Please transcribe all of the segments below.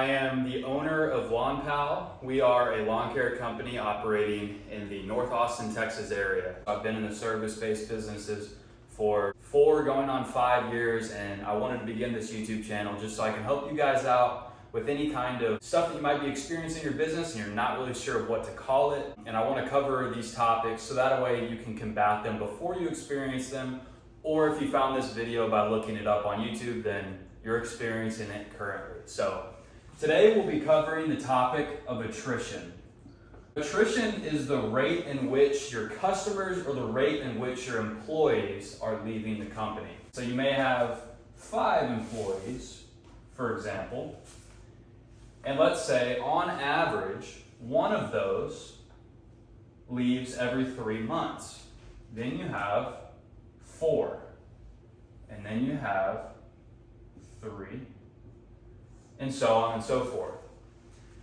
am the owner of Lawn Pal. We are a lawn care company operating in the North Austin, Texas area. I've been in the service-based businesses for 4 going on 5 years, and I wanted to begin this YouTube channel just so I can help you guys out with any kind of stuff that you might be experiencing in your business and you're not really sure of what to call it. And I want to cover these topics so that way you can combat them before you experience them, or if you found this video by looking it up on YouTube, then you're experiencing it currently. So today we'll be covering the topic of attrition. Attrition is the rate in which your customers or the rate in which your employees are leaving the company. So you may have 5 employees, for example, and let's say on average, one of those leaves every 3 months. Then you have 4, and then you have 3, and so on and so forth.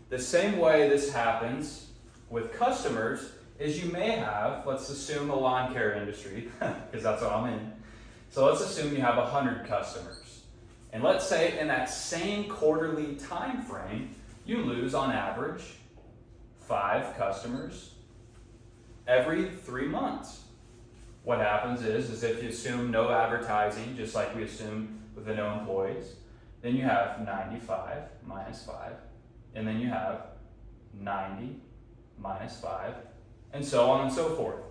The same way this happens with customers is you may have, let's assume a lawn care industry, because that's what I'm in. So let's assume you have 100 customers. And let's say in that same quarterly time frame, you lose on average 5 customers every 3 months. What happens is if you assume no advertising, just like we assume with the no employees, then you have 95 minus 5, and then you have 90 minus 5, and so on and so forth.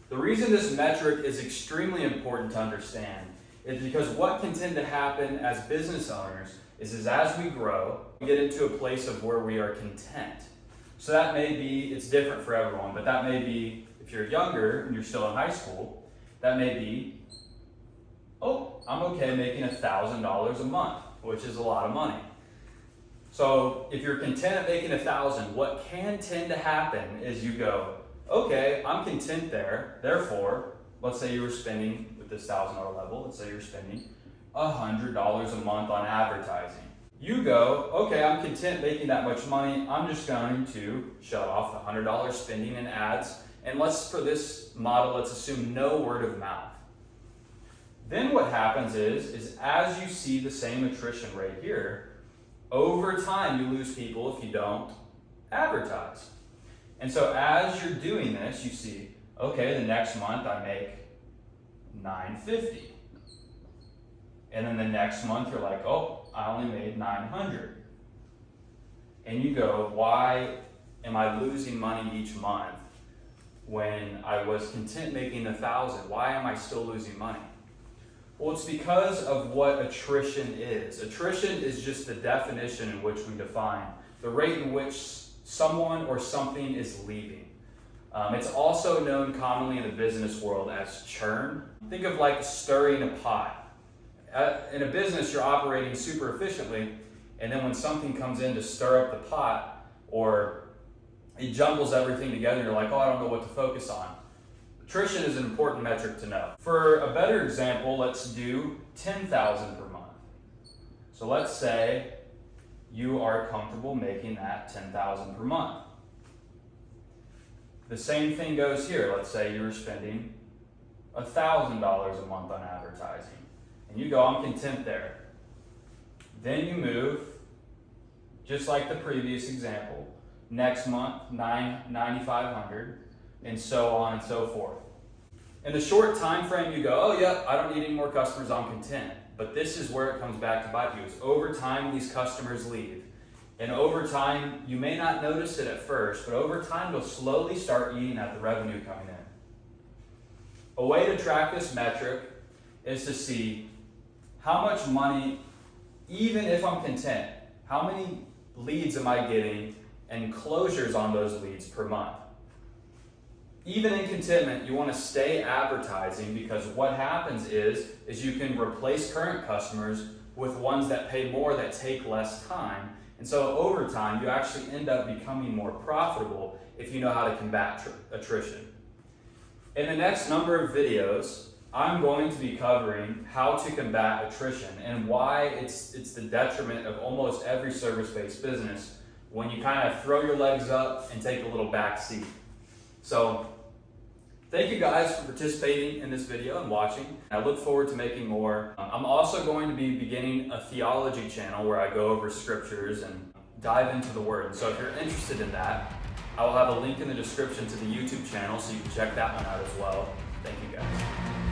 The reason this metric is extremely important to understand is because what can tend to happen as business owners is as we grow, we get into a place of where we are content. So that may be, it's different for everyone, but that may be, if you're younger and you're still in high school, that may be, oh, I'm okay making $1,000 a month, which is a lot of money. So if you're content at making $1,000, what can tend to happen is you go, okay, I'm content there. Therefore, let's say you were spending with this $1,000 level, let's say you're spending $100 a month on advertising. You go, okay, I'm content making that much money. I'm just going to shut off the $100 spending in ads. And for this model, let's assume no word of mouth. Then what happens is as you see the same attrition rate here, over time you lose people if you don't advertise. And so as you're doing this, you see, okay, the next month I make $950. And then the next month you're like, oh, I only made $900. And you go, why am I losing money each month when I was content making $1,000? Why am I still losing money? Well, it's because of what attrition is. Attrition is just the definition in which we define the rate in which someone or something is leaving. It's also known commonly in the business world as churn. Think of like stirring a pot. In a business, you're operating super efficiently, and then when something comes in to stir up the pot, or it jumbles everything together, you're like, oh, I don't know what to focus on. Attrition is an important metric to know. For a better example, let's do $10,000 per month. So let's say you are comfortable making that $10,000 per month. The same thing goes here. Let's say you were spending $1,000 a month on advertising. And you go, I'm content there. Then you move, just like the previous example, next month, $9,500, and so on and so forth. In the short time frame, you go, oh yeah, I don't need any more customers, I'm content. But this is where it comes back to bite you. Is over time, these customers leave. And over time, you may not notice it at first, but over time, they'll slowly start eating at the revenue coming in. A way to track this metric is to see how much money, even if I'm content, how many leads am I getting and closures on those leads per month. Even in contentment, you want to stay advertising, because what happens is you can replace current customers with ones that pay more that take less time. And so over time, you actually end up becoming more profitable if you know how to combat attrition. In the next number of videos, I'm going to be covering how to combat attrition and why it's the detriment of almost every service-based business when you kind of throw your legs up and take a little back seat. So Thank you guys for participating in this video and watching. I look forward to making more. I'm also going to be beginning a Theology Channel where I go over scriptures and dive into the Word. So if you're interested in that, I will have a link in the description to the YouTube channel so you can check that one out as well. Thank you guys.